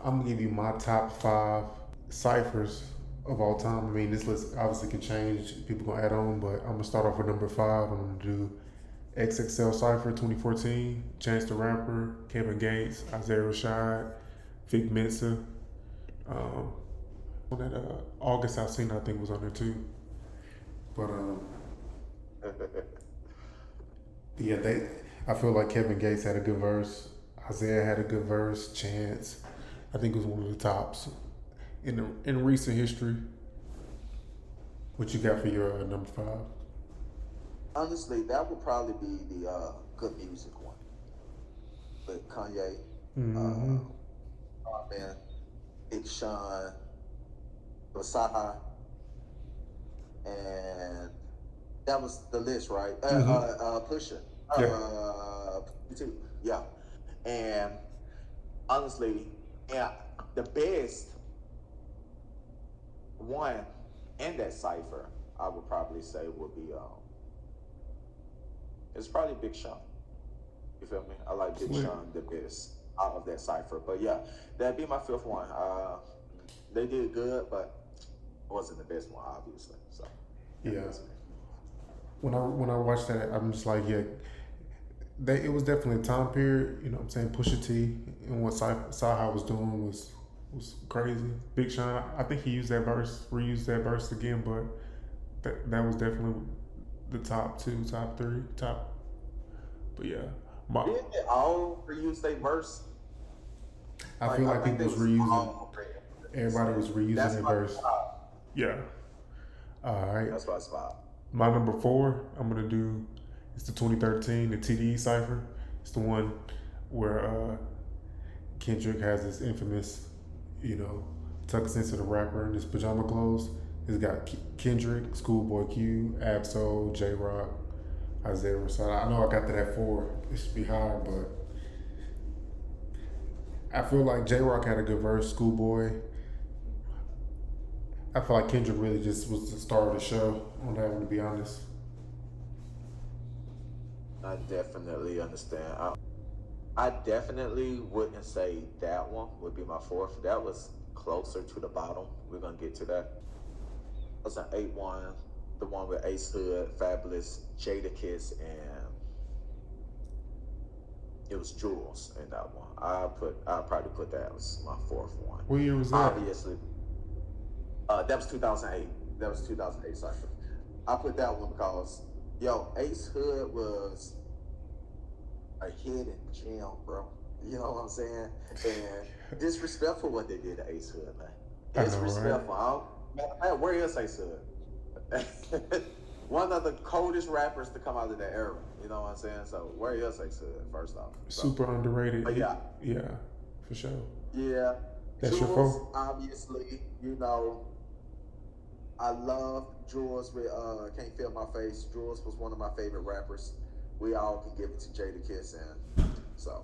I'm gonna give you my top five ciphers of all time. I mean, this list obviously can change. People gonna add on, but I'm gonna start off with number five. I'm gonna do XXL Cipher 2014, Chance the Rapper, Kevin Gates, Isaiah Rashad, Vic Mensa. Um, on that August Alsina, I think was on there too. But yeah, they. I feel like Kevin Gates had a good verse. Isaiah had a good verse. Chance, I think was one of the tops in recent history. What you got for your number five? Honestly, that would probably be the good music one with Kanye, Mm-hmm. uh, man, Big Sean, Basaha, and that was the list, right? Mm-hmm. Pusha, Yeah. too, yeah. And honestly, yeah, the best one in that cipher, I would probably say would be it's probably Big Sean. You feel me? I like Big Slick. Sean the best out of that cipher. But yeah, that'd be my fifth one. They did good, but it wasn't the best one, obviously. So yeah, Yeah. that's me. When I watched that, I'm just like, yeah, it was definitely a time period. You know what I'm saying? Pusha T and what Saha was doing was crazy. Big Sean, I think he used that verse, reused that verse again, but that was definitely the top two, top three, top. But yeah, my, Didn't they all reuse their verse? I feel Like I like think people they was was reusing. all Everybody was reusing that's their my verse. five. Yeah. All right. That's my five. My number four, I'm gonna do. It's the 2013, the TDE cipher. It's the one where Kendrick has this infamous, you know, tucks into the rapper in his pajama clothes. It's got Kendrick, Schoolboy Q, Absol, J Rock, Isaiah Rashad. I know I got that at four. It should be higher, but I feel like J Rock had a good verse. Schoolboy. I feel like Kendrick really just was the star of the show on that one, to be honest. I definitely understand. I definitely wouldn't say that one would be my fourth. That was closer to the bottom. We're gonna get to that. That was an 8-1, the one with Ace Hood, Fabulous, Jadakiss, and it was Jules in that one. I'll probably put that as my fourth one. What year was that? Obviously, that was 2008. That was 2008 Cypher. I put that one because Ace Hood was a hidden gem, bro. You know what I'm saying? And disrespectful what they did to Ace Hood, man. I know, right? Disrespectful. Where is Ace Hood? One of the coldest rappers to come out of that era. You know what I'm saying? So where is Ace Hood, first off? So, Super underrated. but yeah, Yeah, for sure. yeah. That's your Jules, four? obviously, I love Jules with Can't Feel My Face. Jules was one of my favorite rappers. We all can give it to Jada Kiss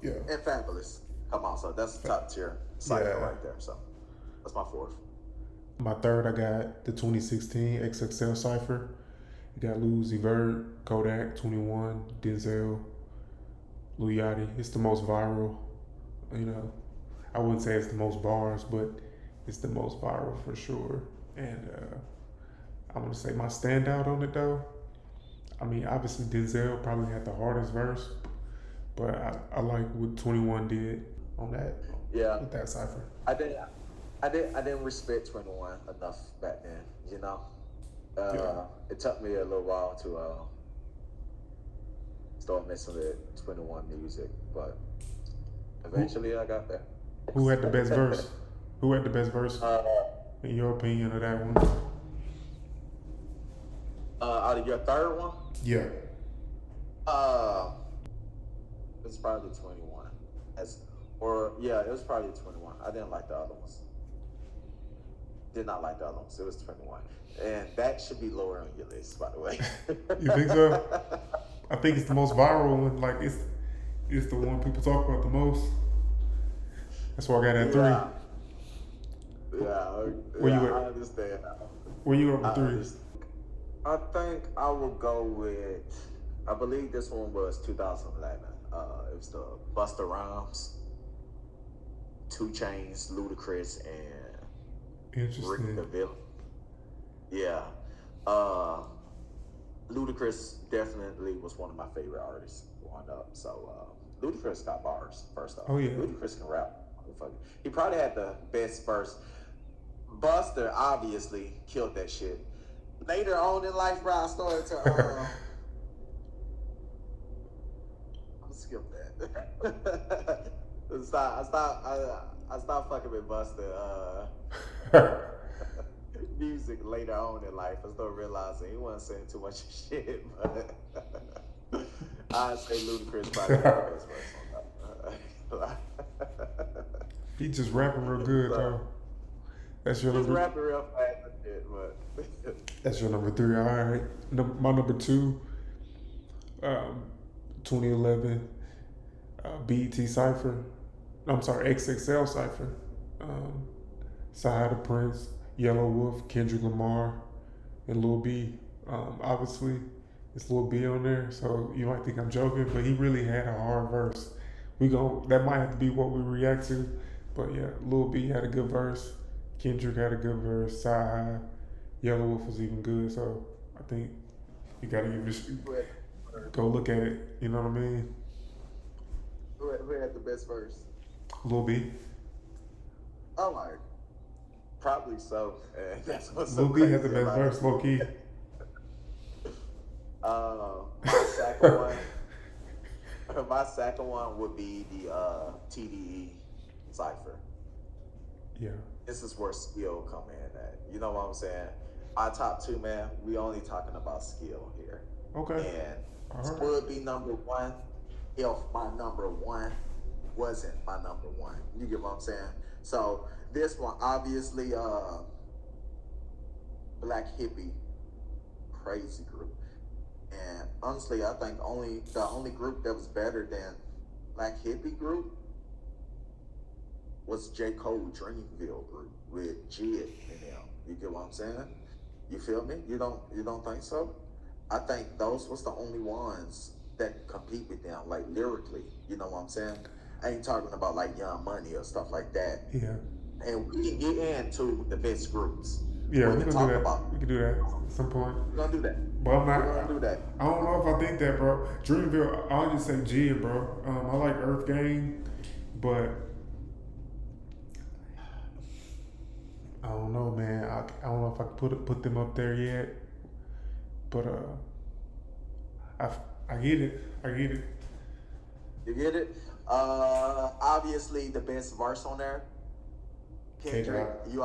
Yeah. and Fabulous. Come on, so that's the top tier cycle Yeah. right there. So that's my fourth. My third, I got the 2016 XXL Cypher. You got Lil Uzi Vert, Kodak, 21, Denzel, Lil Yachty. It's the most viral. You know, I wouldn't say it's the most bars, but it's the most viral for sure. And I'm gonna say my standout on it though. I mean, obviously Denzel probably had the hardest verse, but I like what 21 did on that Yeah, with that cipher. I didn't, I didn't respect 21 enough back then. You know, Yeah. it took me a little while to start messing with 21 music, but Who eventually I got there. who had the best verse? Who had the best verse uh, in your opinion of that one? out of your third one, Yeah. uh, it's probably 21. As or yeah, it was probably 21. I didn't like the other ones. Did not like the other ones. It was 21, and that should be lower on your list, by the way. You think so? I think it's the most viral one. Like it's the one people talk about the most. That's why I got at three. Yeah, yeah, Where yeah. you I at? understand. Where you at I with three? understand. I think I will go with. I believe this one was 2011. It was the Busta Rhymes 2 Chainz, Ludacris, and Rick the Interesting. Villain. Yeah. Uh, Ludacris definitely was one of my favorite artists growing up. So Ludacris got bars, first off. Oh yeah. Ludacris can rap. He probably had the best verse. Buster obviously killed that shit. Later on in life, bro, I started to I'm gonna skip that. I stopped fucking with Buster music later on in life. I started realizing he wasn't saying too much shit, but I'd say Ludacris probably had the best verse on that. He just rapping real good though. That's your Just number. rapping real fast and shit, but That's your number 3. All right. My number 2, um, 2011, BET Cypher. I'm sorry, XXL Cypher. Um, Side of Prince, Yellow Wolf, Kendrick Lamar, and Lil B. Obviously, it's Lil B on there, so you might think I'm joking, but he really had a hard verse. That might have to be what we react to, but yeah, Lil B had a good verse. Kendrick had a good verse. Side, Yellow Wolf was even good, so I think you gotta go look at it. You know what I mean? who had the best verse? Lil B. Oh my, probably so. And that's what's so Lil B had the crazy best about verse, it. low key. My second one, my second one would be the TDE Cypher. Yeah. This is where skill come in at. You know what I'm saying? My top 2, man, we only talking about skill here. Okay. And All this right. would be number 1 if my number 1 wasn't my number 1. You get what I'm saying? So this one, obviously, Black Hippie, crazy group. And honestly, I think the only group that was better than Black Hippie group was J. Cole Dreamville group with Jid and them. You get what I'm saying? You feel me? You don't think so? I think those was the only ones that compete with them, like lyrically. You know what I'm saying? I ain't talking about like Young Money or stuff like that. Yeah. And we can get into the best groups. Yeah, We we can can do talk that. about. We can do that at some point. We're gonna do that. But I'm not. We're gonna do that. I don't know if I think that, bro. Dreamville, I'll just say Jid, bro. I like Earth Gang, but I don't know, man. I don't know if I could put them up there yet. But I get it. I get it. You get it? Obviously the best verse on there. Kendrick, K.Dot. you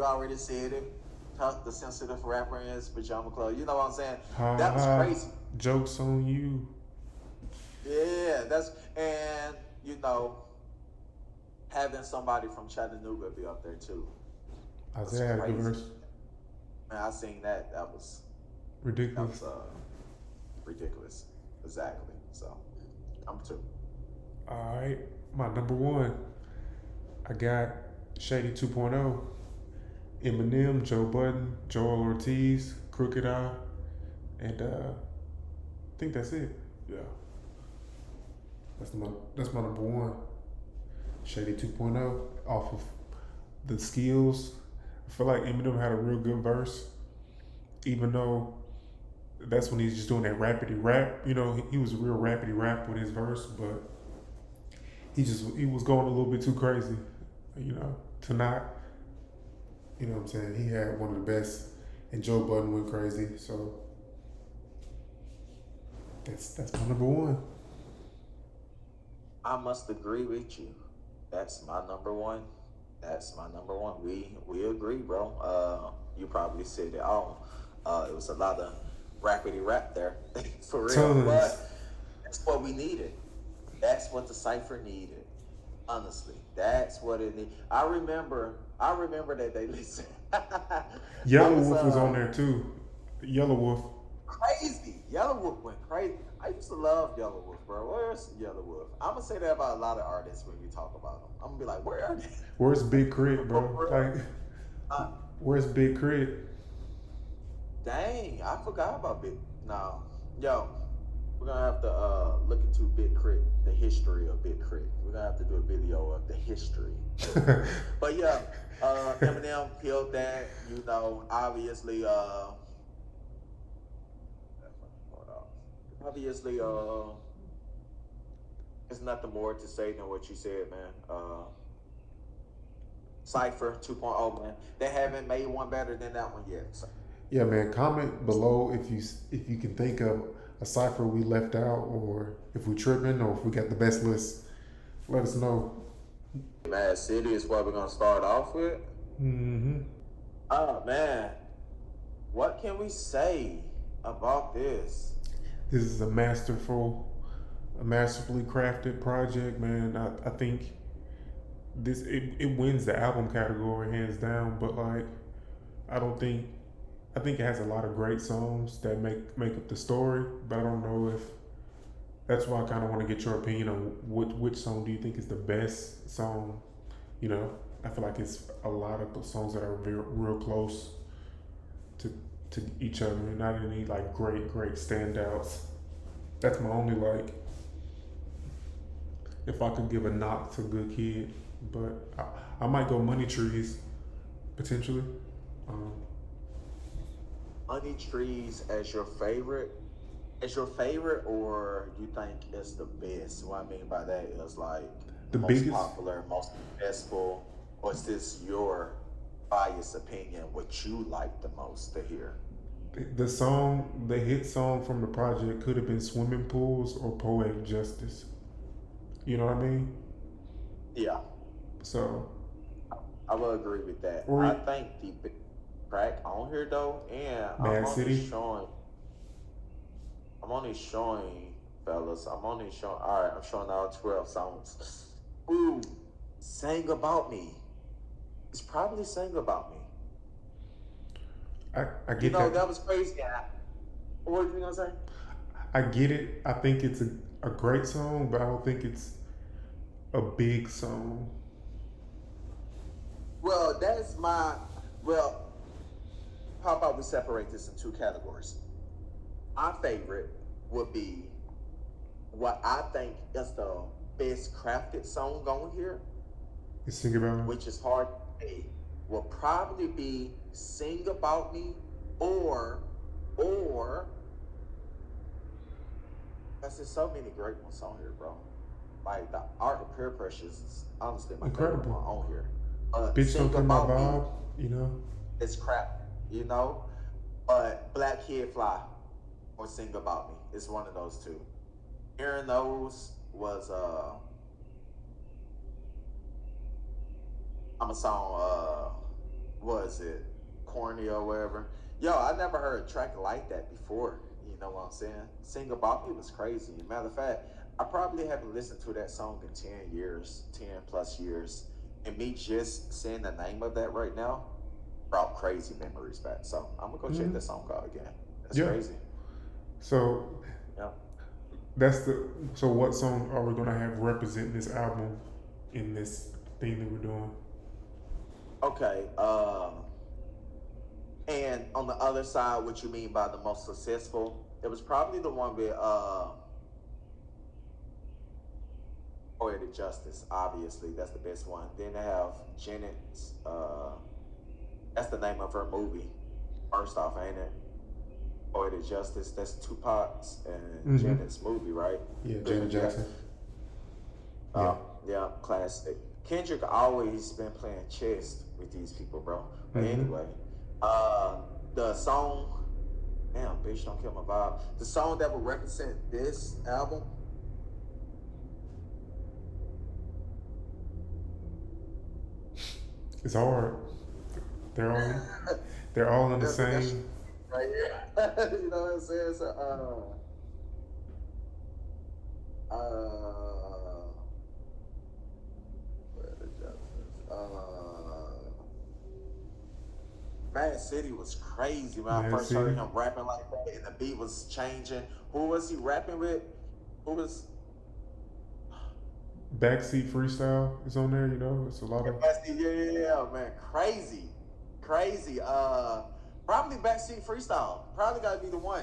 already said it. Tuck the sensitive rapper in his pajama clothes. You know what I'm saying? Ha That was ha. crazy. Jokes on you. Yeah, and you know, having somebody from Chattanooga be up there too. Isaiah had a good verse. Man, I seen that. That was Ridiculous. ridiculous. Exactly. So, number 2. All right. My number 1, I got Shady 2.0. Eminem, Joe Budden, Joel Ortiz, Crooked Eye, and I think that's it. Yeah. That's my number 1. Shady 2.0 off of the skills. I feel like Eminem had a real good verse, even though that's when he's just doing that rapidy rap. You know, he was a real rapidy rap with his verse, but he was going a little bit too crazy. You know, to not. You know what I'm saying? He had one of the best, and Joe Budden went crazy. So that's my number 1. I must agree with you. That's my number 1. That's my number 1. We agree, bro. You probably said it all. It was a lot of rapidy rap there, for real. Tons. But that's what we needed. That's what the Cypher needed. Honestly, that's what it needed. I remember that they listened. Yellow Wolf was on there too. Yellow Wolf. Crazy. Yellow Wolf went crazy. I used to love Yellow Wolf, bro. Where's Yellow Wolf? I'm gonna say that about a lot of artists when we talk about them. I'm gonna be like, where are they? Where's Big Crit, bro? Like, where's Big Crit? Dang, I forgot about Big. No, yo, We're gonna have to look into Big Crit, the history of Big Crit. We're gonna have to do a video of the history of Big Crit. But yeah, Eminem killed that. You know, obviously, obviously, there's nothing more to say than what you said, man. Cypher 2.0, man. They haven't made one better than that one yet. So. Yeah, man. Comment below if you can think of a cipher we left out, or if we tripping, or if we got the best list. Let us know. Mad City is what we're gonna start off with. Mm-hmm. Oh man, what can we say about this? This is a masterfully crafted project, man. I think it wins the album category hands down. But like, I don't think I think it has a lot of great songs that make up the story. But I don't know if that's why I kind of want to get your opinion on which song do you think is the best song. You know, I feel like it's a lot of the songs that are real close to each other, and not any like great standouts. That's my only like. If I could give a knock to Good Kid, but I might go Money Trees potentially. Money Trees as your favorite? As your favorite, or you think it's the best? What I mean by that is like The most biggest, popular, most successful, or is this your biased opinion, what you like the most to hear? the hit song from the project could have been Swimming Pools or Poetic Justice. You know what I mean? Yeah, So, I will agree with that. or I think the big track on here though, and Mad City. I'm only showing, fellas. I'm only showing. All right, I'm showing all 12 songs. Ooh, "Sang About Me." It's probably "Sang About Me." I You get know, that. that was crazy. What were you gonna say? I get it. I think it's a great song, but I don't think it's a big song. Well, that's my. Well, how about we separate this in two categories? My favorite would be what I think is the best crafted song on here, You sing about it. which is hard to say, will probably be "Sing About Me," or there's so many great ones on here, bro. Like the Art of Peer Pressure is honestly my favorite one Incredible. on here. Bitch don't "Sing kill my About Me" vibe. You know. is crap, you know. But "Black Kid Fly" or "Sing About Me" is one of those two. Hearing those was I'm a song was it corny or whatever. Yo, I never heard a track like that before. You know what I'm saying? "Sing About Me" was crazy. Matter of fact, I probably haven't listened to that song in 10 years, 10 plus years. And me just saying the name of that right now brought crazy memories back. So I'm gonna go check Mm-hmm. that song out again. That's Yeah. crazy. So Yeah. so what song are we gonna have represent this album in this thing that we're doing? Okay. And on the other side, what you mean by the most successful? It was probably the one with Poetic Justice. Obviously, that's the best one. Then they have Janet's. That's the name of her movie. First off, ain't it? Poetic Justice. That's Tupac's and Mm-hmm. Janet's movie, right? Yeah, Janet Jackson. Yeah. Yeah, classic. Kendrick always been playing chess with these people, bro. But Mm-hmm. anyway, the song, damn, bitch, don't kill my vibe. The song that will represent this album, It's hard. They're all they're all in the same. right here. You know what I'm saying? So, Mad City was crazy when I Mad first heard City. him rapping like that, and the beat was changing. Who was he rapping with? Who was? Backseat Freestyle is on there. You know, it's a lot of. Yeah, man, crazy. Probably Backseat Freestyle. Probably got to be the one.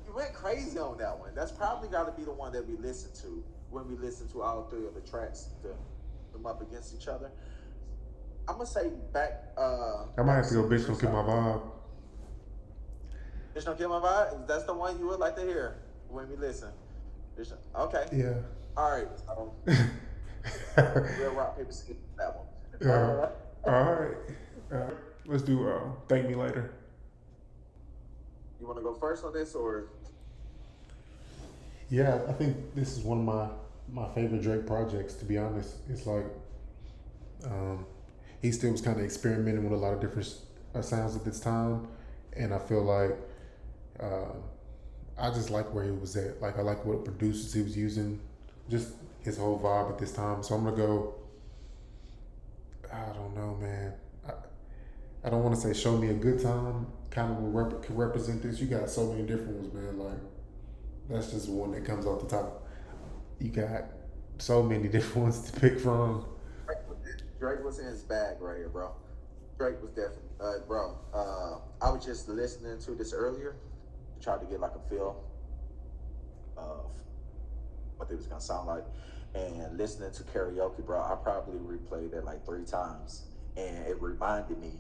We went crazy on that one. That's probably got to be the one that we listen to when we listen to all three of the tracks to them up against each other. I'm gonna say I might back have to to go. some Bitch, don't kill my freestyle. vibe. Bitch don't kill my vibe. That's the one you would like to hear when we listen. Okay. Yeah. All right. So we'll rock paper scissors that one. Yeah. All right. Let's do Thank Me Later. You want to go first on this or? Yeah, I think this is one of my favorite Drake projects. To be honest, it's like um, he still was kind of experimenting with a lot of different sounds at this time, and I feel like uh, I just like where he was at. Like I like what producers he was using, just his whole vibe at this time. So I'm gonna go. I don't know, man. I don't want to say "Show Me a Good Time." Kind of will can represent this. You got so many different ones, man. Like that's just one that comes off the top. You got so many different ones to pick from. Drake was in his bag right here, bro. Drake was definitely, bro. I was just listening to this earlier, tried to get like a feel of what they was gonna sound like, and listening to karaoke, bro. I probably replayed it like 3 times, and it reminded me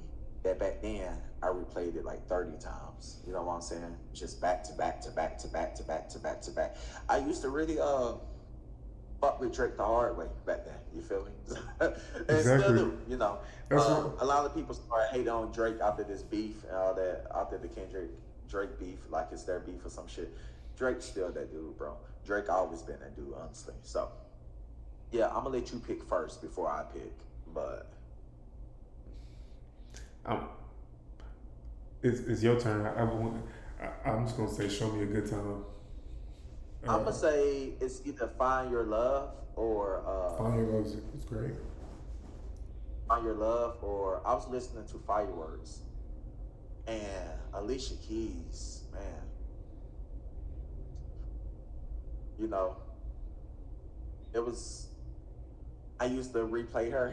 that back then I replayed it like 30 times. You know what I'm saying? Just back to back to back to back to back to back to back. I used to really fuck with Drake the hard way back then. You feel me? And still Exactly. do. You know, That's what. a lot of people started hating on Drake after this beef and all that, after the Kendrick Drake beef, like it's their beef or some shit. Drake's still that dude, bro. Drake always been that dude, honestly. So yeah, I'm gonna let you pick first before I pick. But I'm, it's your turn. I'm just gonna say, show me a good time. I'm gonna Uh, say it's either Find Your Love or Find Your Love is great. Find Your Love, or I was listening to Fireworks and Alicia Keys, man. You know, it was. I used to replay her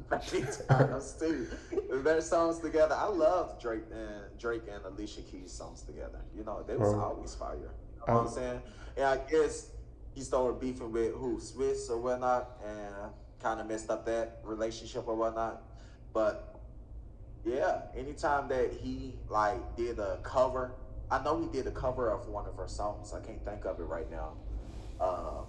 many times too. Their songs together. I love Drake and Alicia Keys songs together. You know, they was Well, always fire. You know I, what I'm saying? And I guess he started beefing with who, Swiss or whatnot, and kind of messed up that relationship or whatnot. But yeah, anytime that he like did a cover, I know he did a cover of one of her songs. I can't think of it right now. Um,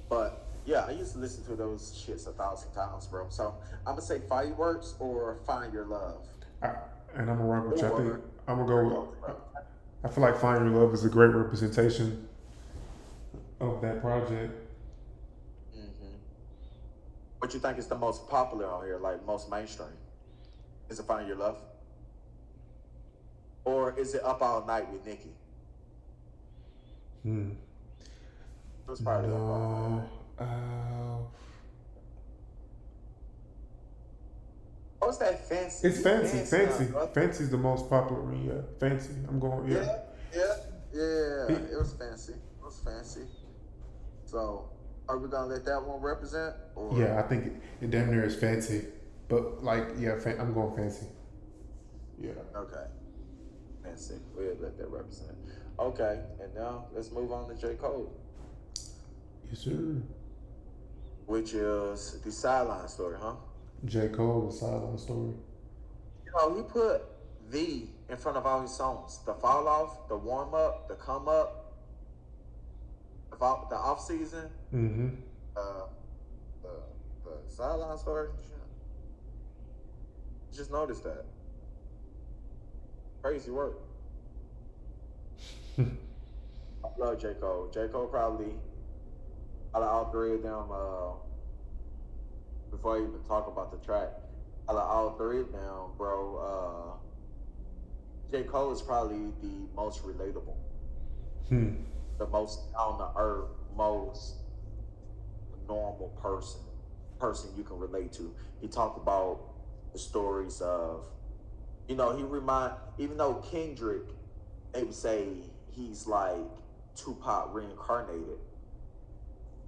but yeah, I used to listen to those shits 1,000 times, bro. So I'm gonna say Fireworks or Find Your Love. I and I'm gonna rock with you. I think Or I'm gonna go Drake with. Oaks, bro. I feel like Find Your Love is a great representation of that project. Mm-hmm. What you think is the most popular on here, like most mainstream? Is it Find Your Love? Or is it Up All Night with Nicki? Hmm. It was probably Up All Night, No. right? What was that fancy? It's You fancy. fancy now, Fancy. bro. Fancy's the most popular one. Yeah. Fancy. I'm going. Yeah. Yeah, yeah, He, yeah. It was fancy. It was fancy. So, are we gonna let that one represent, or yeah. I think it damn near is fancy, but like yeah, I'm going fancy. Yeah. okay, fancy? We'll let that represent. Okay, and now let's move on to J. Cole, Yes, sir. which is the sideline story, huh? J. Cole, the Silent Story. You know, he put the in front of all his songs. The fall off, the warm up, the come up, the off season, Mm-hmm. uh, the the sideline story. Just noticed that. Crazy work. I love J. Cole. J. Cole probably out of all three of them, before I even talk about the track, out of all three of them, bro, J. Cole is probably the most relatable, Hmm. the most on the earth, most normal person you can relate to. He talked about the stories of, he even though Kendrick, they would say he's like Tupac reincarnated,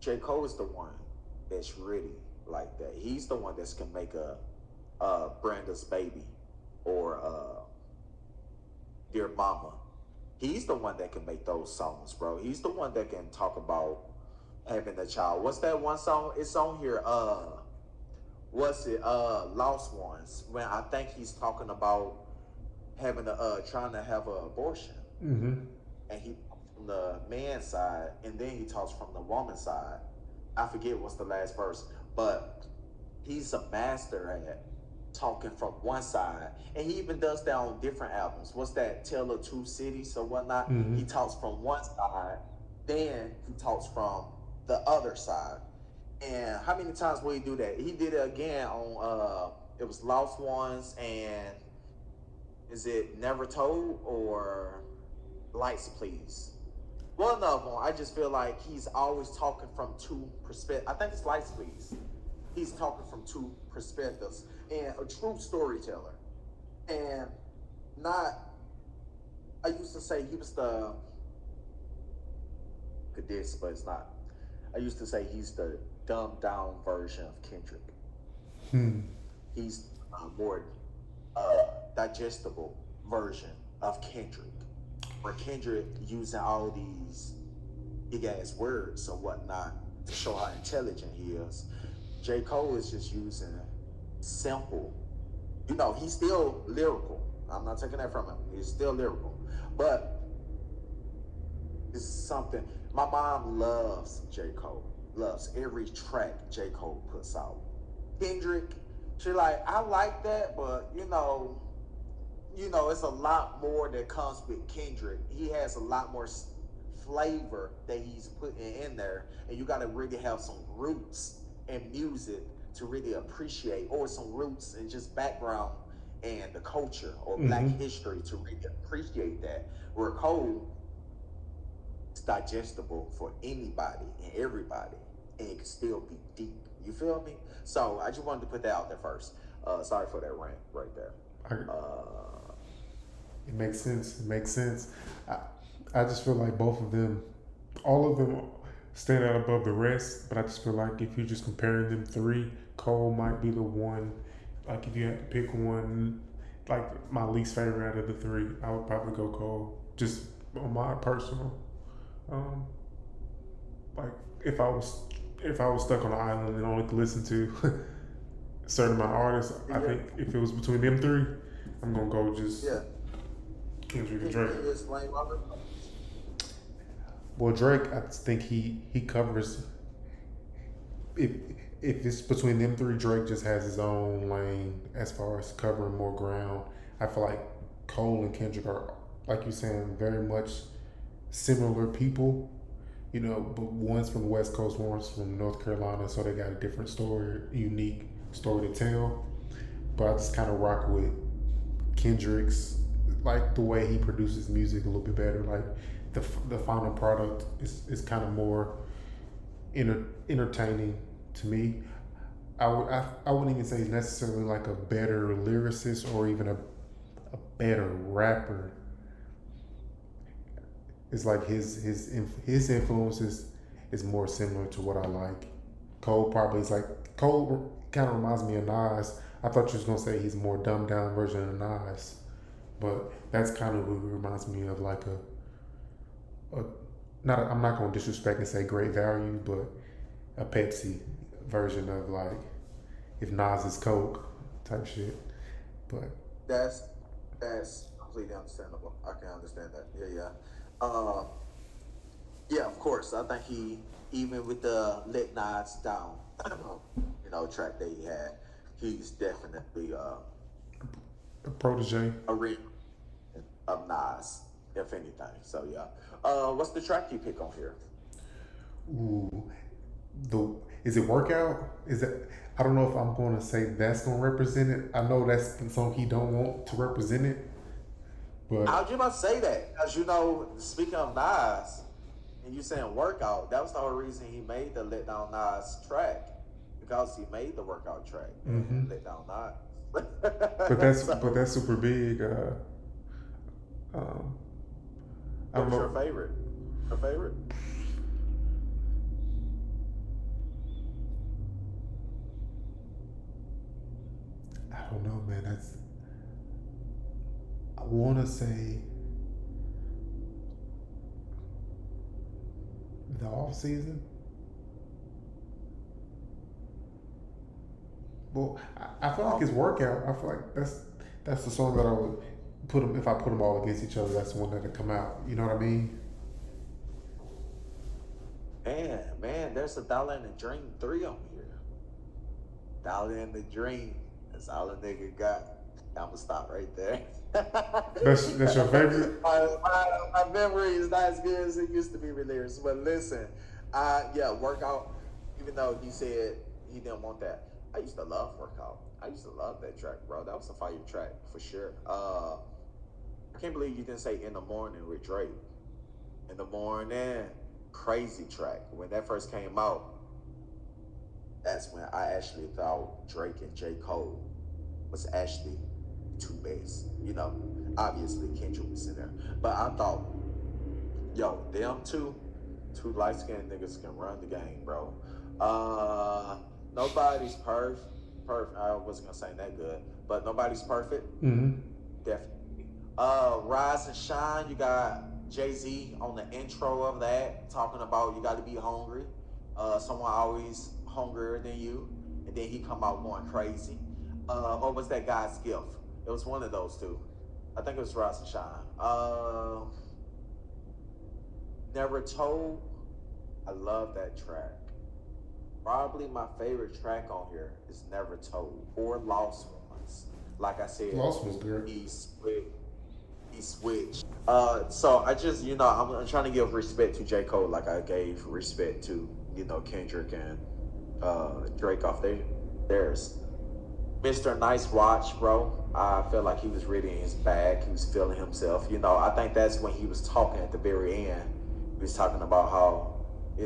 J. Cole is the one that's really like that. He's the one that's can make a Branda's Baby or Dear Mama. He's the one that can make those songs, bro. He's the one that can talk about having a child. What's that one song? It's on here. What's it? Lost Ones. When I think he's talking about having a trying to have an abortion, Mm-hmm. and he from the man's side, and then he talks from the woman's side. I forget what's the last verse, but he's a master at talking from one side, and he even does that on different albums. What's that? Tale of Two Cities or whatnot. Mm-hmm. He talks from one side, then he talks from the other side. And how many times will he do that? He did it again on it was Lost Ones, and is it Never Told or Lights Please? One of them, I just feel like he's always talking from two perspectives. I think it's Lights Please. He's talking from two perspectives and a true storyteller. And not, I used to say he was the, this, but it's not. I used to say he's the dumbed down version of Kendrick. Hmm. He's a more digestible version of Kendrick, where Kendrick using all these big ass words or whatnot to show how intelligent he is. J. Cole is just using simple. You know, he's still lyrical. I'm not taking that from him. He's still lyrical. But it's something. My mom loves J. Cole. Loves every track J. Cole puts out. Kendrick, she like, I like that, but it's a lot more that comes with Kendrick. He has a lot more flavor that he's putting in there, and you got to really have some roots in music to really appreciate, or some roots and just background and the culture or Black Mm-hmm. history to really appreciate that. Where Cole is digestible for anybody and everybody, and it can still be deep. You feel me? So I just wanted to put that out there first. Sorry for that rant right there. It makes sense. It makes sense. I, I just feel like both of them, all of them, stand out above the rest. But I just feel like if you're just comparing them three, Cole might be the one. Like if you had to pick one, like my least favorite out of the three, I would probably go Cole. Just on my personal, um, like if I was stuck on an island and only could listen to a certain amount of artists, I think if it was between them three, I'm gonna go just Kendrick and Drake. Can you explain Robert? Well, Drake, I think he covers. If if it's between them three, Drake just has his own lane as far as covering more ground. I feel like Cole and Kendrick are, like you're saying, very much similar people. But one's from the West Coast, one's from North Carolina, so they got a different story, unique story to tell. But I just kind of rock with Kendrick's, like the way he produces music a little bit better. Like the final product is kind of more entertaining to me. I wouldn't even say he's necessarily like a better lyricist or even a better rapper. It's like his influences is more similar to what I like. Cole kind of reminds me of Nas. I thought you was gonna say he's a more dumbed down version of Nas, but that's kind of what reminds me of, like a not. I'm not gonna disrespect and say great value, but a Pepsi version of, like, if Nas is Coke type shit. But That's completely understandable. I can understand that. Yeah. Um, yeah, of course. I think he, even with the Let Nas Down, track that he had, he's definitely a protege. a real of Nas, if anything. So yeah. What's the track you pick on here? Ooh, the is it workout? Is it? I don't know if I'm going to say that's going to represent it. I know that's the song he don't want to represent it, but I was just about to say that because speaking of Nas, and you saying workout, that was the whole reason he made the Let Down Nas track, because he made the workout track and Let Down Nas. but that's super big. Um, I don't What's your know. favorite? Your favorite? I don't know, man. I want to say The off season. Well, I feel like his workout. I feel like that's the song that I would put them if I put them all against each other. That's the one that would come out. You know what I mean? Man, there's a Dollar in the Dream 3 on here. Dollar in the Dream. That's all a nigga got. I'ma stop right there. That's your favorite. My memory is not as good as it used to be with lyrics. But listen, yeah, workout. Even though he said he didn't want that, I used to love workout. I used to love that track, bro. That was a fire track for sure. I can't believe you didn't say "In the Morning" with Drake. In the Morning, crazy track. When that first came out, that's when I actually thought Drake and J. Cole was actually two best. You know, obviously Kendrick was in there, but I thought, yo, them two light skinned niggas can run the game, bro. Nobody's perfect. I wasn't gonna say that good, but nobody's perfect. Mm-hmm. Definitely. Rise and Shine. You got Jay-Z on the intro of that, talking about you got to be hungry. Someone always hungrier than you, and then he come out going crazy. Or was that God's Gift? It was one of those two. I think it was Rise and Shine. Never Told. I love that track. Probably my favorite track on here is Never Told or Lost Ones. Like I said, Lost was good. he switched. So I just, I'm trying to give respect to J. Cole like I gave respect to, Kendrick and Drake off theirs. Mr. Nice Watch, bro. I feel like he was really in his bag. He was feeling himself. I think that's when he was talking at the very end. He was talking about how, I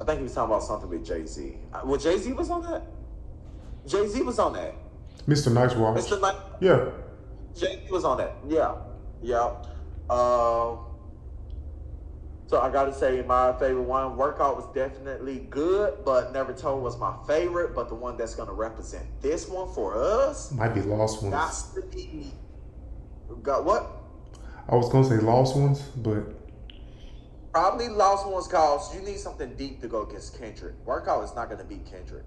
think he was talking about something with Jay-Z. Well, Jay-Z was on that? Jay-Z was on that. Mr. Nice Watch. Mr. Nice. Yeah. Jay-Z was on that. Yeah. So I gotta say my favorite one, Workout, was definitely good, but Never Told was my favorite. But the one that's gonna represent this one for us might be Lost Ones. Got to be. Got what? I was gonna say Lost Ones, but probably Lost Ones, cause you need something deep to go against Kendrick. Workout is not gonna beat Kendrick.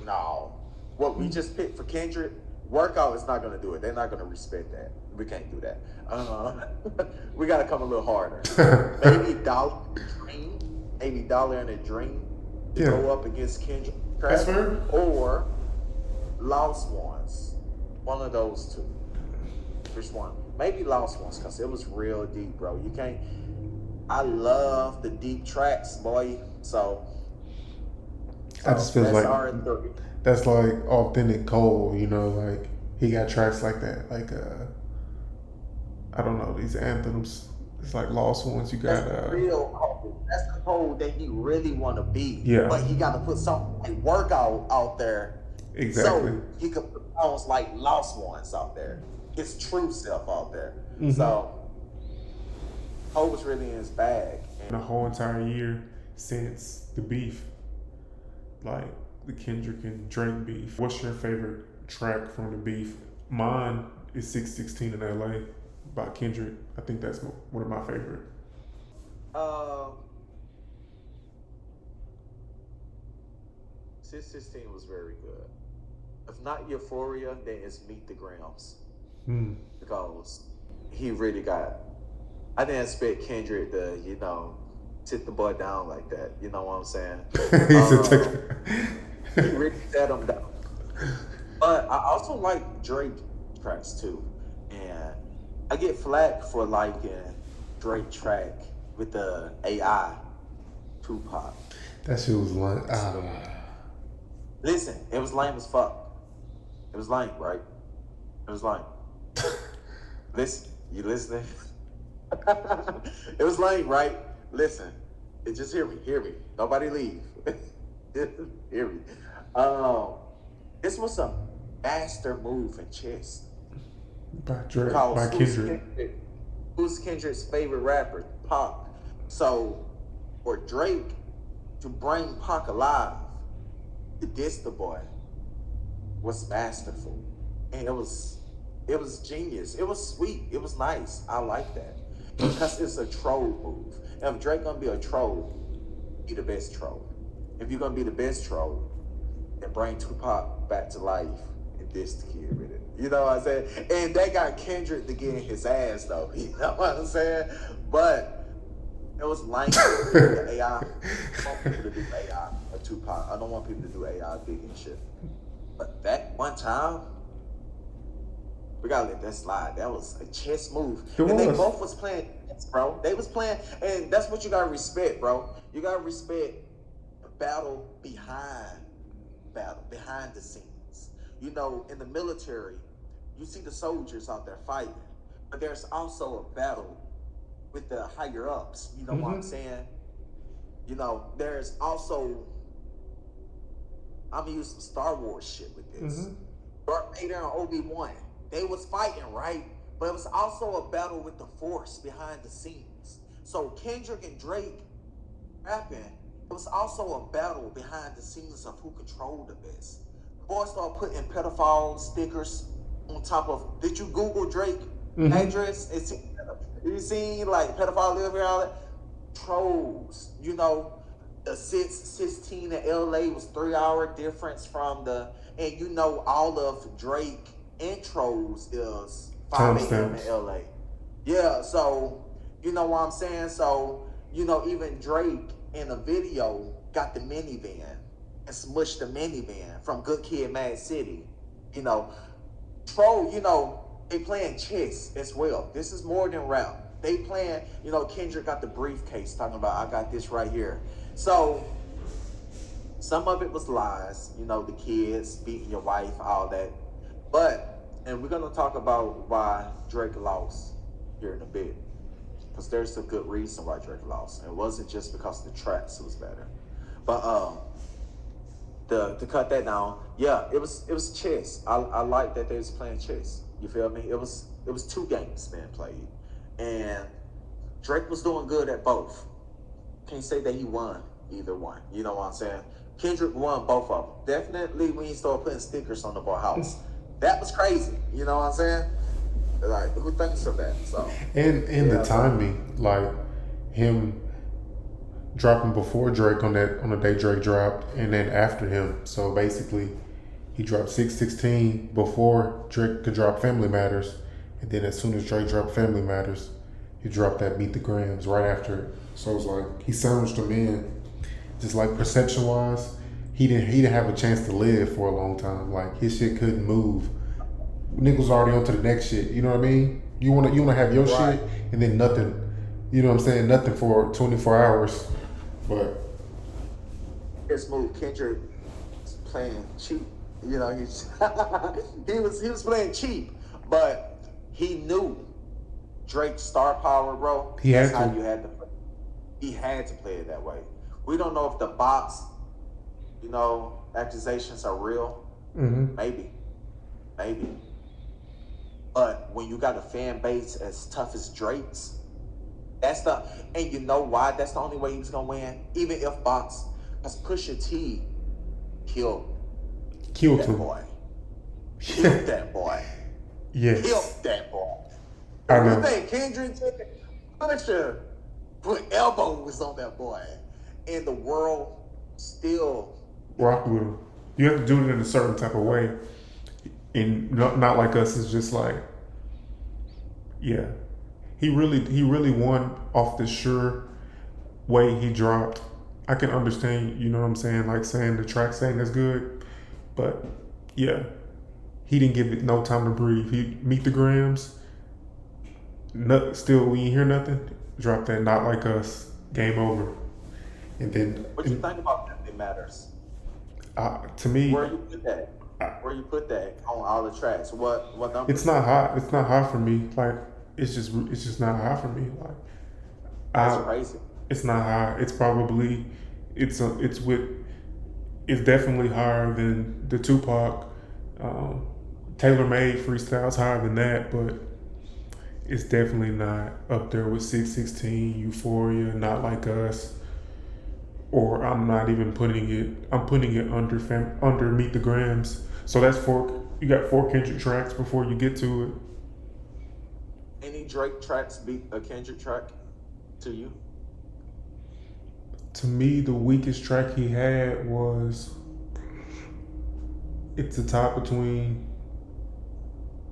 No. What we just picked for Kendrick, Workout is not gonna do it. They're not gonna respect that. We can't do that. We gotta come a little harder. Maybe Dollar in a Dream to go up against Kendrick. That's fair. Or Lost Ones. One of those two. Which one? Maybe Lost Ones, because it was real deep, bro. You can't. I love the deep tracks, boy. So I just feel like that's like authentic Cole, like he got tracks like that. Like I don't know, these anthems. It's like Lost Ones. You got real Cole. That's the Cole that he really want to be. Yeah. But he got to put something like Workout out there. Exactly. So he could put songs like Lost Ones out there. His true self out there. Mm-hmm. So Cole was really in his bag. The whole entire year since the beef, like the Kendrick and Drake beef. What's your favorite track from the beef? Mine is 616 in LA by Kendrick. I think that's one of my favorite. 616 was very good. If not Euphoria, then it's Meet the Grams. Because he really got. I didn't expect Kendrick to, sit the boy down like that. You know what I'm saying? He really set him down. But I also like Drake tracks too. And I get flack for liking Drake track with the AI Tupac. That shit was like, Listen, it was lame as fuck. It was lame, right? It was lame. Listen, you listening? It was lame, right? Listen, just hear me. Nobody leave. Hear me. This was a master move in chess. By Kendrick. Who's Kendrick's favorite rapper? Pac. So for Drake to bring Pac alive, to diss the boy, was masterful. And it was genius. It was sweet. It was nice. I like that. because it's a troll move. If Drake gonna be a troll, be the best troll. If you're gonna be the best troll, then bring Tupac back to life and diss the kid with it. You know what I'm saying? And they got Kendrick to get in his ass though. You know what I'm saying? But it was lame the AI. I don't want people to do AI or Tupac. I don't want people to do AI big and shit. But that one time, we gotta let that slide. That was a chess move. And they both was playing chess, bro. They was playing, and that's what you gotta respect, bro. You gotta respect the battle behind the scenes. You know, in the military, you see the soldiers out there fighting, but there's also a battle with the higher ups. You know what I'm saying? You know, there's also, I'm gonna use some Star Wars shit with this. Darth Vader and Obi-Wan, they was fighting, right? But it was also a battle with the Force behind the scenes. So Kendrick and Drake rapping, it was also a battle behind the scenes of who controlled the best. The boys started putting pedophile stickers on top of, did you Google Drake address? You seen like pedophile live here, all that? Trolls, you know, the 16 in LA was 3-hour difference from the, and you know, all of Drake intros is 5 a.m. in LA. Yeah, so, you know what I'm saying? So, you know, even Drake in a video got the minivan and smushed the minivan from Good Kid, Mad City. You know, troll, you know, they playing chess as well. This is more than rap. They playing, you know, Kendrick got the briefcase talking about, I got this right here. So some of it was lies, you know, the kids beating your wife, all that. But, and we're gonna talk about why Drake lost here in a bit, because there's a good reason why Drake lost. It wasn't just because the tracks was better. But to cut that down, yeah, it was chess. I like that they was playing chess. You feel me? It was 2 games being played, and Drake was doing good at both. Can't say that he won either one. You know what I'm saying? Kendrick won both of them. Definitely when he started putting stickers on the boy house, that was crazy. You know what I'm saying? Like, who thinks of that? So and the timing, like him dropping before Drake on the day Drake dropped, and then after him. So basically, he dropped 616 before Drake could drop Family Matters, and then as soon as Drake dropped Family Matters, he dropped that Meet the Grams right after it. So it's like he sandwiched them in, just like perception wise. He didn't have a chance to live for a long time. Like his shit couldn't move. Niggas was already on to the next shit. You know what I mean? You wanna have your shit and then nothing. You know what I'm saying? Nothing for 24 hours. But this move, Kendrick was playing cheap. You know, he was playing cheap, but he knew Drake's star power, bro. He had That's how you had to play. He had to play it that way. We don't know if the box, you know, accusations are real. Maybe. But when you got a fan base as tough as Drake's, and you know why? That's the only way he was gonna win. Even if Box, because Pusha T killed that him. boy. Killed that boy. Yes. Killed that boy. I know. You think Kendrick Pusha put elbows on that boy, and the world still rock with him. You have to do it in a certain type of way, and not like us. It's just like, yeah, he really won off the sure way he dropped. I can understand, you know what I'm saying, like saying the track saying that's good, but yeah, he didn't give it no time to breathe. He Meet the Grams. Still, we ain't hear nothing. Drop that Not Like Us. Game over. And then what you think about Family Matters? To me, where you put that on all the tracks? What number? It's not hot. It's not hot for me. Like it's just not hot for me. Like that's crazy. It's not high. It's probably it's definitely higher than the Tupac Tailor Made freestyles, higher than that, but it's definitely not up there with 616, Euphoria, Not Like Us, or I'm not even putting it. I'm putting it under Meet the Grams. So that's four. You got 4 Kendrick tracks before you get to it. Any Drake tracks beat a Kendrick track to you? To me, the weakest track he had was it's a tie between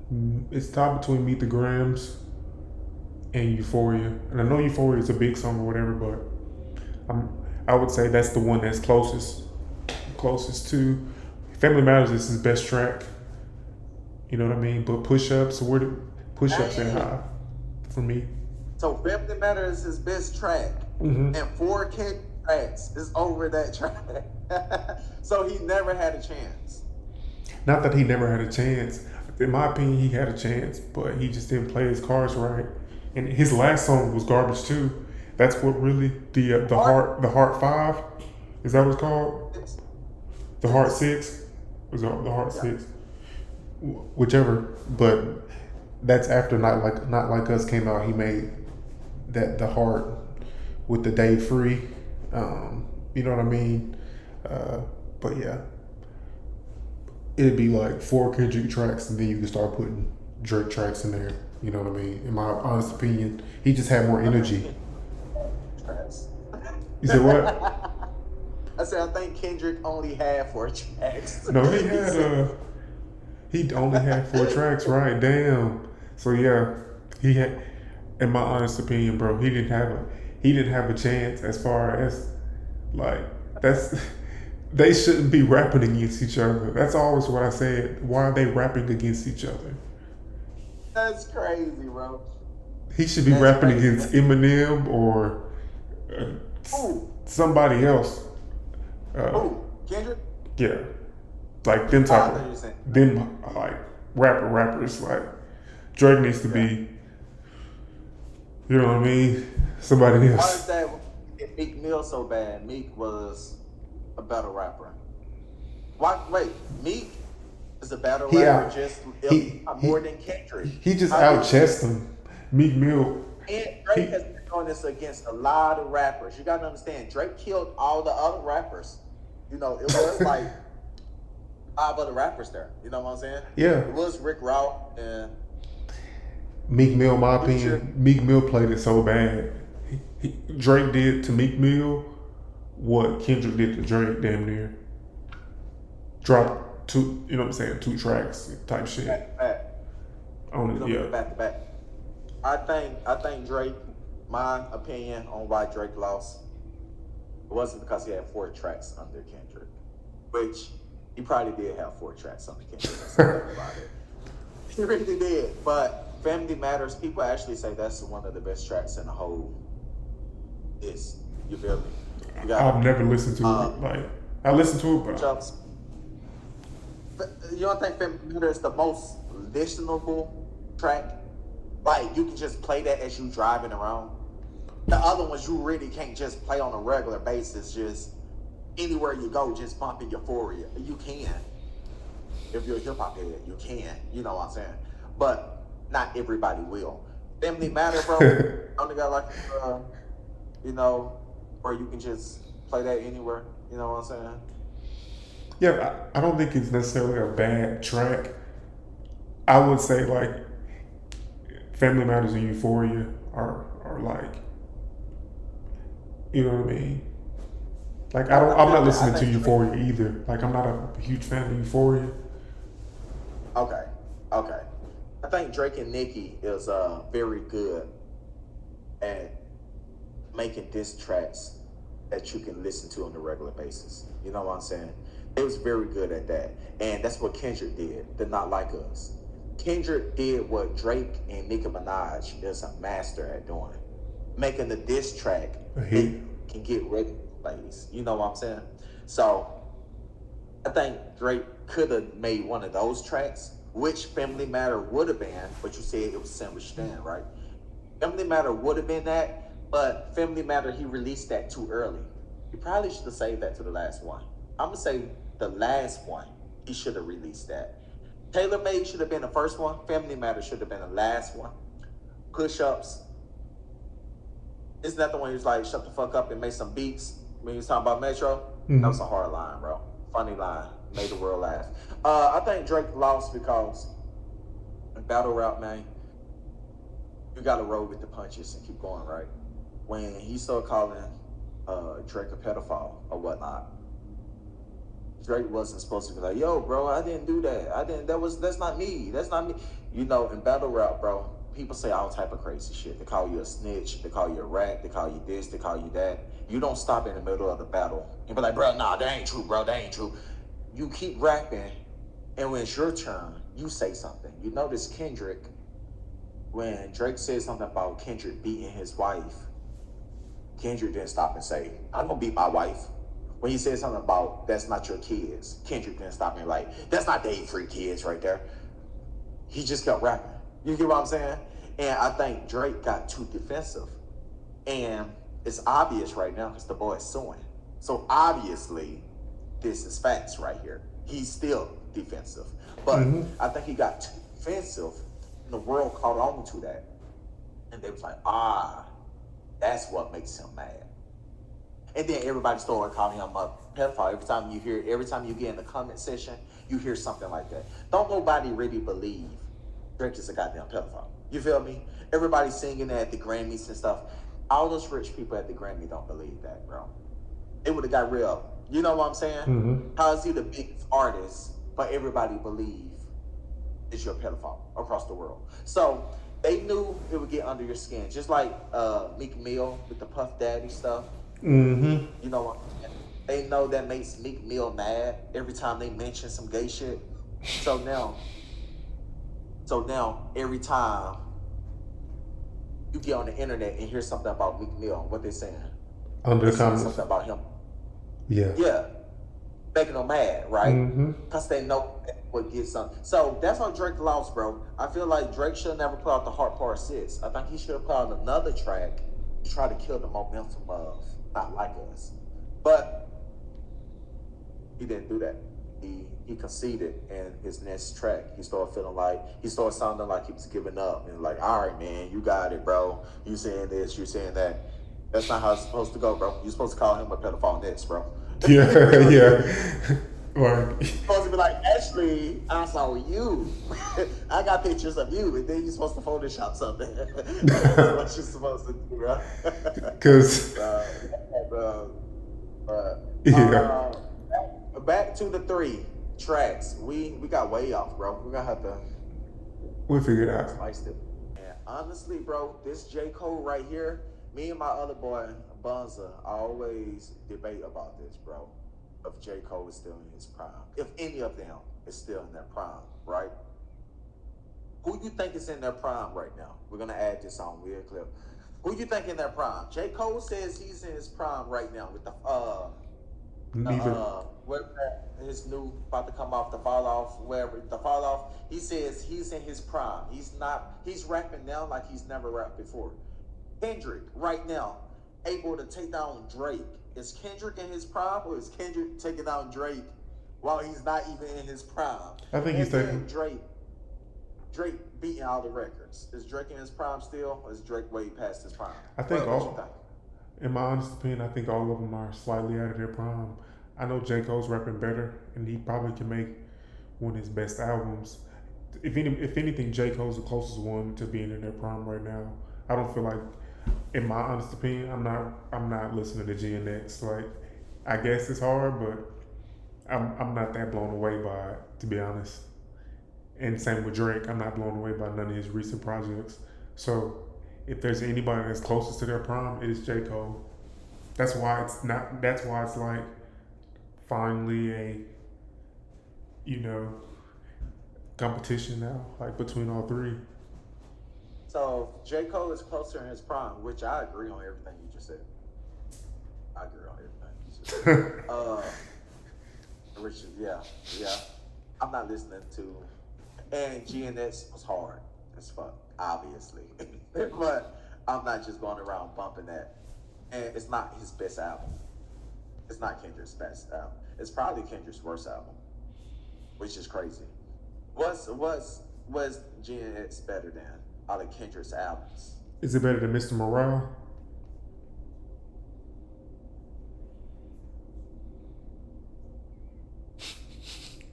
Meet the Grams and Euphoria. And I know Euphoria is a big song or whatever, but I would say that's the one that's closest to Family Matters is his best track. You know what I mean? But Push Ups and Dang. High for me. So Family Matter is his best track, Mm-hmm. and 4K tracks is over that track. So he never had a chance. Not that he never had a chance. In my opinion, he had a chance, but he just didn't play his cards right. And his last song was garbage too. That's what really the Heart Five, is that what it's called? It's, The Heart Six, was the Heart yeah. Six, whichever. But that's after Not Like Us came out. He made that the Heart with the Day Free. You know what I mean? But yeah, it'd be like 4 Kendrick tracks, and then you can start putting Drake tracks in there. You know what I mean? In my honest opinion, he just had more energy. Tracks. You said what? I said I think Kendrick only had 4 tracks. No, he only had 4 tracks, right? Damn. So yeah, he had. In my honest opinion, bro, he didn't have a chance as far as like that's. They shouldn't be rapping against each other. That's always what I said. Why are they rapping against each other? That's crazy, bro. He should be That's rapping crazy. against Eminem or somebody else. Who? Kendrick? Yeah, like them type I thought you were of saying. them like rappers. Like Drake needs to be, you know what I mean? Somebody Why is else. that Meek Mill so bad? Meek was a better rapper. Why? Wait, Meek is a better He rapper out. just He more than Kendrick. he just How out chessed him. Meek Mill. And Drake He, has been doing this against a lot of rappers. You gotta understand, Drake killed all the other rappers. You know, it was like 5 other rappers there. You know what I'm saying? yeah. It was Rick Ross and Meek Mill, in my Future. opinion, Meek Mill played it so bad. Drake did to Meek Mill what Kendrick did to Drake, damn near. Drop 2, you know what I'm saying, 2 tracks type shit. Back to back. On You it, know, yeah. back to back. I think Drake. My opinion on why Drake lost, it wasn't because he had 4 tracks under Kendrick, which he probably did have 4 tracks under Kendrick. Let's not talk about it. He really did. But Family Matters, people actually say that's one of the best tracks in the whole list. You feel me? You got I've never listened to it. Like I listened to it, but jumps. You don't think Family Matters is the most listenable track? Like you can just play that as you driving around. The other ones you really can't just play on a regular basis. Just anywhere you go, just bumping Euphoria. You can. If you're a hip hop head, you can. You know what I'm saying? But not everybody will. Family Matter, bro. Only got like, you know, where you can just play that anywhere. You know what I'm saying? yeah, I don't think it's necessarily a bad track. I would say like Family Matters and Euphoria are like, you know what I mean? Like I'm not listening to Euphoria either. Like I'm not a huge fan of Euphoria. Okay. Okay. I think Drake and Nicki is very good at making diss tracks that you can listen to on a regular basis. You know what I'm saying? They was very good at that. And that's what Kendrick did, the Not Like Us. Kendrick did what Drake and Nicki Minaj is a master at doing. Making the diss track A that hit. can get regular plays. You know what I'm saying? So I think Drake could have made one of those tracks, which Family Matter would have been, but you said it was sandwiched in, right? Family Matter would have been that, but Family Matter, he released that too early. He probably should have saved that to the last one. I'm going to say the last one, he should have released that. Taylor Made should have been the first one. Family Matter should have been the last one. Push Ups. Isn't that the one he was like, shut the fuck up and make some beats when he was talking about Metro? That was a hard line, bro. Funny line. Made the world laugh. I think Drake lost because in battle rap, man, you got to roll with the punches and keep going, right? When he started calling Drake a pedophile or whatnot, Drake wasn't supposed to be like, "Yo, bro, I didn't do that. I didn't. That's not me. That's not me." You know, in battle rap, bro, people say all type of crazy shit. They call you a snitch. They call you a rat. They call you this. They call you that. You don't stop in the middle of the battle and be like, "Bro, nah, that ain't true, bro. That ain't true." You keep rapping, and when it's your turn, you say something. You notice Kendrick, when Drake said something about Kendrick beating his wife, Kendrick didn't stop and say, "I'm gonna beat my wife." When he said something about that's not your kids, Kendrick didn't stop and like, "That's not Dave free kids right there." He just kept rapping. You get what I'm saying? And I think Drake got too defensive. And it's obvious right now because the boy is suing. So obviously, this is facts right here. He's still defensive. But I think he got too defensive and the world caught on to that. And they was like, that's what makes him mad. And then everybody started calling him a pedophile. Every time you get in the comment section, you hear something like that. Don't nobody really believe Drake is a goddamn pedophile. You feel me? Everybody singing at the Grammys and stuff. All those rich people at the Grammy don't believe that, bro. It would have got real. You know what I'm saying? How is he the biggest artist, but everybody believe is your pedophile across the world? So they knew it would get under your skin, just like Meek Mill with the Puff Daddy stuff. You know what? They know that makes Meek Mill mad every time they mention some gay shit. So now every time you get on the internet and hear something about Meek Mill, what they saying? Under They the saying comments. something about him. Yeah. Yeah. Making them mad, right? Because they know what gets them. So that's how Drake lost, bro. I feel like Drake should never put out the Heart Part 6. I think he should have put out another track to try to kill the momentum of Not Like Us. But he didn't do that. He conceded in his next track. He started sounding like he was giving up and like, all right, man, you got it, bro. You saying this, you saying that. That's not how it's supposed to go, bro. You're supposed to call him a pedophile next, bro. Yeah, yeah. Right. You're supposed to be like, actually, I saw you. I got pictures of you, and then you're supposed to Photoshop something. That's what you're supposed to do, bro. Because, yeah. Back to the 3 tracks. We got way off, bro. We're gonna have to We'll figure it out. spice it. And honestly, bro, this J. Cole right here, me and my other boy, Bunza, always debate about this, bro. If J. Cole is still in his prime. If any of them is still in their prime, right? Who you think is in their prime right now? We're gonna add this on real clip. Who you think in their prime? J. Cole says he's in his prime right now with the his new about to come off the fall off, wherever the fall off. He says he's in his prime. He's rapping now like he's never rapped before. Kendrick right now able to take down Drake. Is Kendrick in his prime, or is Kendrick taking down Drake while he's not even in his prime? I think he's taking Drake beating all the records. Is Drake in his prime still, or is Drake way past his prime? I think in my honest opinion, I think all of them are slightly out of their prime. I know J. Cole's rapping better, and he probably can make one of his best albums. If anything, J. Cole's the closest one to being in their prime right now. I don't feel like, in my honest opinion, I'm not listening to GNX. Like, I guess it's hard, but I'm not that blown away by it, to be honest. And same with Drake, I'm not blown away by none of his recent projects. So if there's anybody that's closest to their prime, it is J. Cole. That's why it's like finally a competition now, like between all 3. So J. Cole is closer in his prime, which I agree on everything you just said. I agree on everything you just said. Which yeah. I'm not listening to, and GNS was hard as fuck, obviously. But I'm not just going around bumping that. And it's not his best album. It's not Kendrick's best album. It's probably Kendrick's worst album, which is crazy. Was GNX better than out of Kendrick's albums? Is it better than Mr. Morale?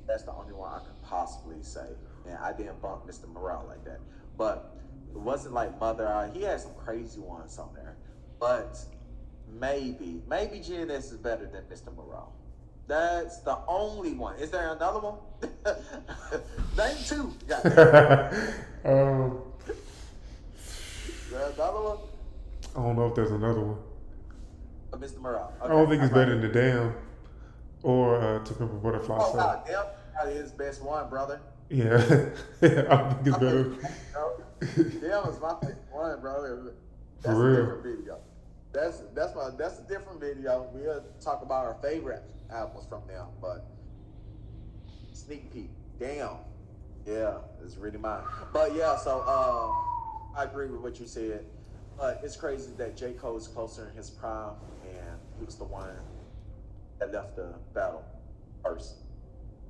That's the only one I could possibly say. And I didn't bump Mr. Morale like that. But It wasn't like Mother Eye. He had some crazy ones on there, but maybe GNS is better than Mr. Morale. That's the only one. Is there another one? Name two. um, Is there another one? I don't know if there's another one. Mr. Morale. I Okay, don't think I it's got better it. than the Damn or To Pimp a Butterfly. Oh So God, damn, that is best one, brother. yeah, I don't think it's I better. mean, damn was my favorite one, brother. For That's a real. different video. That's a different video. We'll talk about our favorite albums from them, but sneak peek. Damn. Yeah, it's really mine. But yeah, so I agree with what you said. But it's crazy that J. Cole is closer in his prime, and he was the one that left the battle first.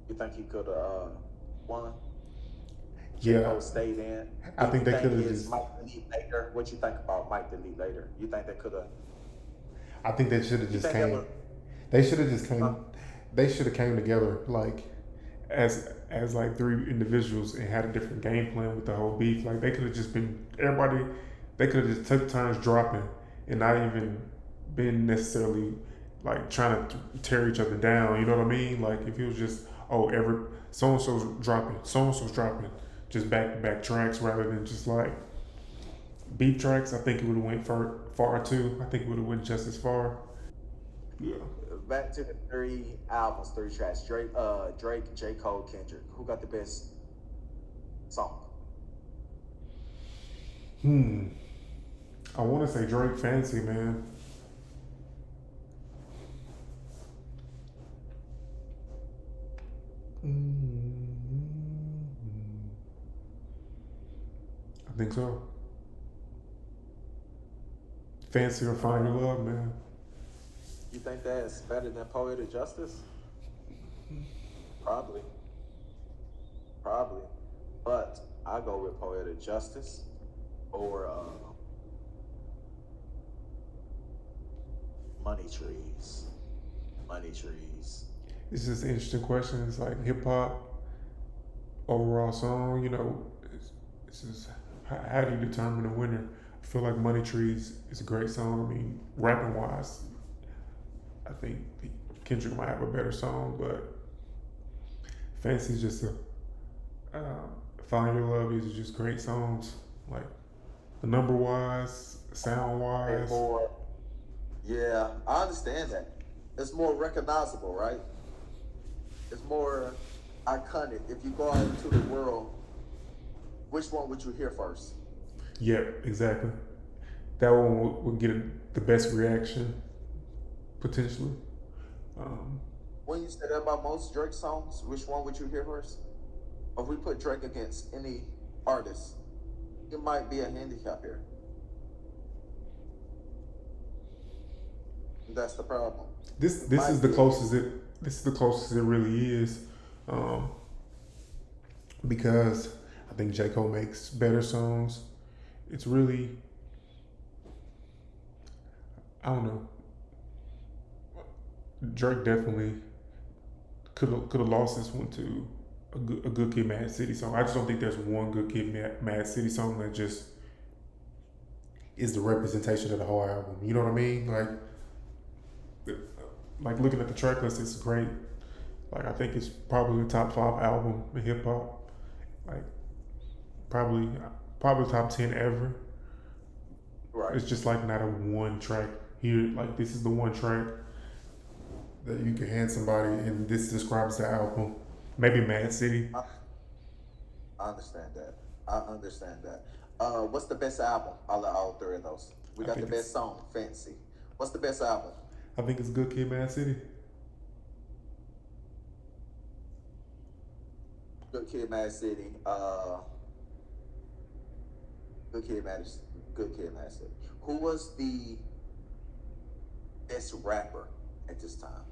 You think he could have won? J. Yeah, Cole stayed in. I Do think you they think could have is just. Mike delete later? What you think about Mike delete later? You think they could have? I think they should have You just think that came. was? They should have just Uh, came. They should have came together like as like three individuals and had a different game plan with the whole beef. Like they could have just been everybody. They could have just took turns dropping and not even been necessarily like trying to tear each other down. You know what I mean? Like if it was just every so and so's dropping, so and so's dropping, just back to back tracks rather than just like beef tracks. I think it would have went far too. I think it would have went just as far. Yeah. Back to the three albums, three tracks. Drake, J. Cole, Kendrick. Who got the best song? I want to say Drake Fancy, man. I think so. Fancy or Find Your Love, man. You think that's better than Poetic Justice? Probably, probably. But I go with Poetic Justice or Money Trees. Money Trees. It's just an interesting question. It's like hip hop overall song. It's just how do you determine a winner? I feel like Money Trees is a great song. I mean, rapping wise, I think Kendrick might have a better song, but Fancy's just a Find Your Love. These are just great songs. Like the number wise, sound And wise. more, yeah, I understand that. It's more recognizable, right? It's more iconic. If you go out into the world, which one would you hear first? Yeah, exactly. That one would get the best reaction potentially. Um, When you say that about most Drake songs, which one would you hear first? If we put Drake against any artist, it might be a handicap here. That's the problem. It this is might the be a closest it this is the closest it really is, um, because I think J Cole makes better songs. It's really I don't know. Drake definitely could have lost this one to a good Kid, Mad City song. I just don't think there's one good Kid, Mad City song that just is the representation of the whole album. You know what I mean? Like looking at the track list, it's great. Like I think it's probably the top 5 album in hip hop. Like probably probably top 10 ever. right. It's just like not a one track here. Like this is the one track that you can hand somebody, and this describes the album. Maybe Mad City. I understand that. I understand that. What's the best album out of all three of those? We I got the think it's best song, Fancy. What's the best album? I think it's Good Kid, Mad City. Good Kid, Mad City. Good Kid, Mad. Good Kid, Mad City. Who was the best rapper at this time?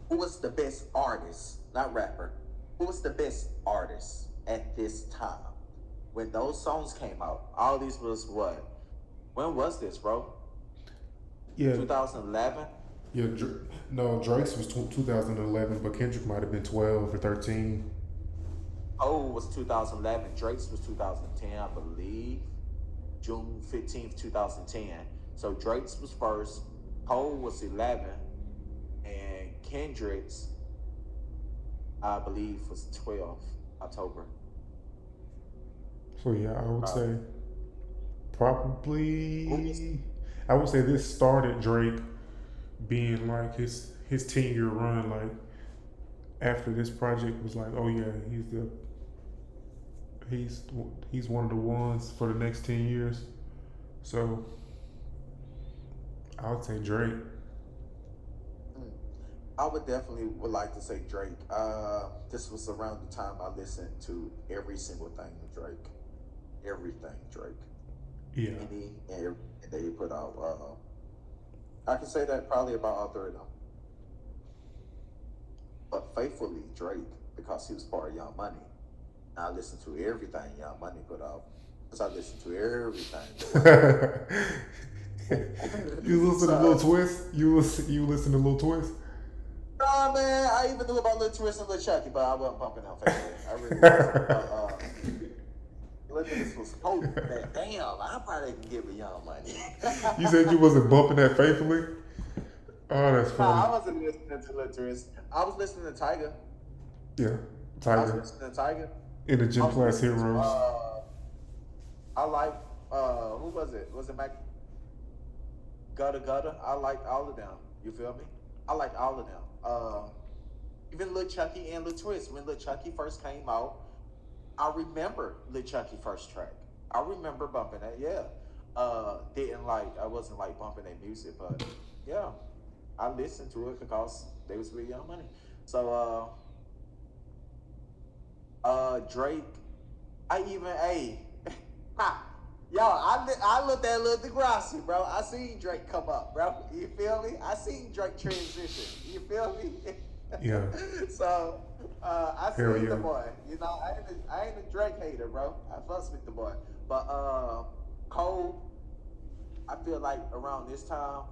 Who was the best artist, not rapper? Who was the best artist at this time? When those songs came out, all these was what? When was this, bro? Yeah, 2011? yeah. No, Drake's was 2011, but Kendrick might have been 12 or 13. Cole was 2011. Drake's was 2010, I believe. June 15th, 2010. So Drake's was first. Cole was 11. And Kendrick's, I believe, was 12 October. So yeah, I would say Who's probably. I would say this started Drake being like his 10 year run. Like after this project was like, oh yeah, he's he's one of the ones for the next 10 years. So I would say Drake. Mm. I would like to say Drake. This was around the time I listened to every single thing Drake, everything Drake, Yeah. any and everything that he put out. I can say that probably about all three of them, but faithfully Drake because he was part of Young Money. And I listened to everything Young Money put out because I listened to everything. You listen to Little So, Twist. You listen to Little Twist. nah, man, I even knew about Lil Twist and Lil Chucky, but I wasn't bumping them faithfully. I really wasn't. Lil Twist was hoping that, damn, I probably can give a Young Money. You said you wasn't bumping that faithfully. Oh, that's funny. Nah, I wasn't listening to Lil Twist. I was listening to Tiger. Yeah, I was Tiger listening to Tiger. in the I Gym was Class listening to, Heroes. I like, who was it? Was it Mac Gutter Gutter? I liked all of them. You feel me? I liked all of them. Even Lil Chucky and Lil Twist. When Lil Chucky first came out, I remember Lil Chucky first track. I remember bumping that. Yeah. I wasn't like bumping their music, but yeah, I listened to it because they was with Young Money. So Drake, I even ha, yo, I looked at Lil Degrassi, bro. I seen Drake come up, bro. You feel me? I seen Drake transition. You feel me? Yeah. So I Hell seen yeah. the boy. You know, I ain't a Drake hater, bro. I fucks with the boy. But Cole, I feel like around this time,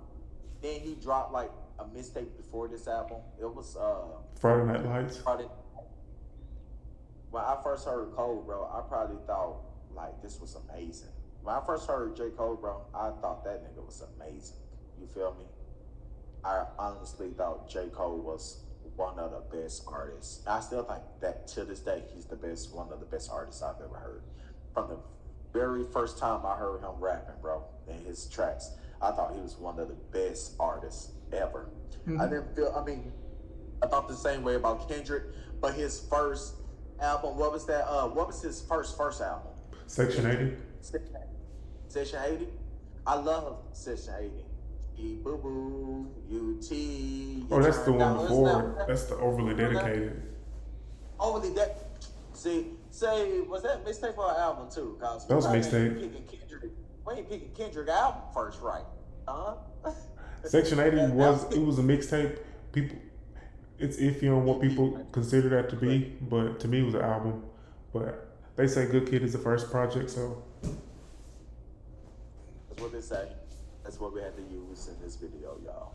then he dropped like a mixtape before this album. It was Friday Night Lights. probably when I first heard Cole, bro, I probably thought like this was amazing. When I first heard J. Cole, bro, I thought that nigga was amazing. You feel me? I honestly thought J. Cole was one of the best artists. I still think that to this day he's the best, one of the best artists I've ever heard. From the very first time I heard him rapping, bro, in his tracks, I thought he was one of the best artists ever. Mm-hmm. I thought the same way about Kendrick, but his first album, what was that? What was his first album? Section 80. Section 80. I love Section 80. Boo Boo, UT. Oh, that's the one before. That's the Overly Dedicated. Overly that. Say, was that mixtape or an album too? Cause That was mixtape. We ain't picking Kendrick album first, right? Section 80 was a mixtape. People, it's iffy on what people consider that to be, but to me it was an album. But they say Good Kid is the first project, so that's what they say. That's what we had to use in this video, y'all.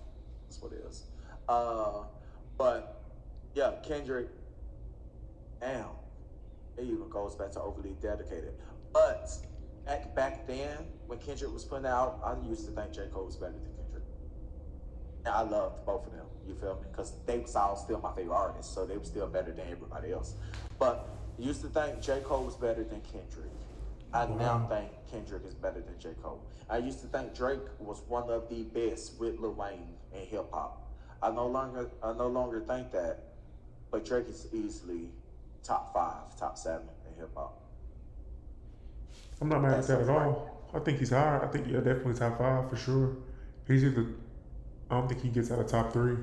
That's what it is. But yeah, Kendrick, damn, it even goes back to Overly Dedicated. But back then, when Kendrick was putting out, I used to think J. Cole was better than Kendrick. And I loved both of them, you feel me? Because they was all still my favorite artists, so they were still better than everybody else. But I used to think J. Cole was better than Kendrick. I now think Kendrick is better than J. Cole. I used to think Drake was one of the best with Lil Wayne in hip hop. I no longer think that, but Drake is easily top 5, top 7 in hip hop. I'm not mad at that at all. I think he's high. I think definitely top 5 for sure. He's either. I don't think he gets out of top 3.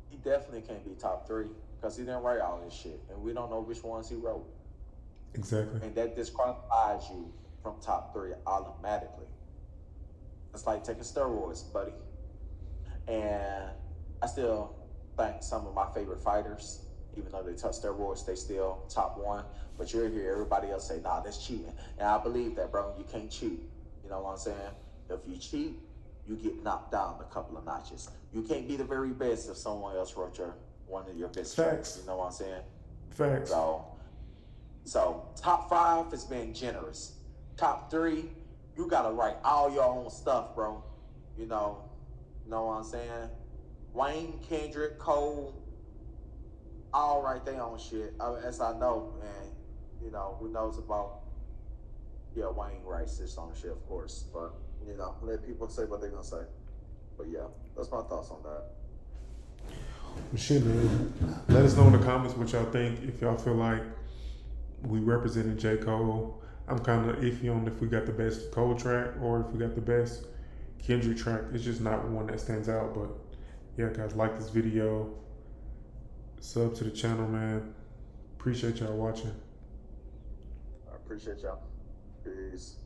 He definitely can't be top 3 because he didn't write all this shit, and we don't know which ones he wrote. Exactly. And that disqualifies you from top 3 automatically. It's like taking steroids, buddy. And I still think some of my favorite fighters, even though they touch steroids, they still top 1. But you'll hear everybody else say, nah, that's cheating. And I believe that, bro. You can't cheat. You know what I'm saying? If you cheat, you get knocked down a couple of notches. You can't be the very best if someone else wrote one of your best tracks. You know what I'm saying? Facts. So top 5 is being generous. Top 3, you gotta write all your own stuff, bro. Know what I'm saying? Wayne, Kendrick, Cole, all write their own shit. As I know, and who knows about Wayne writes his own shit, of course. But let people say what they're gonna say. But yeah, that's my thoughts on that. Well, shit, man. Let us know in the comments what y'all think. If y'all feel like we represented J. Cole, I'm kind of iffy on if we got the best Cole track or if we got the best Kendrick track. It's just not one that stands out. But yeah, guys, like this video, sub to the channel, man. Appreciate y'all watching. I appreciate y'all. Peace.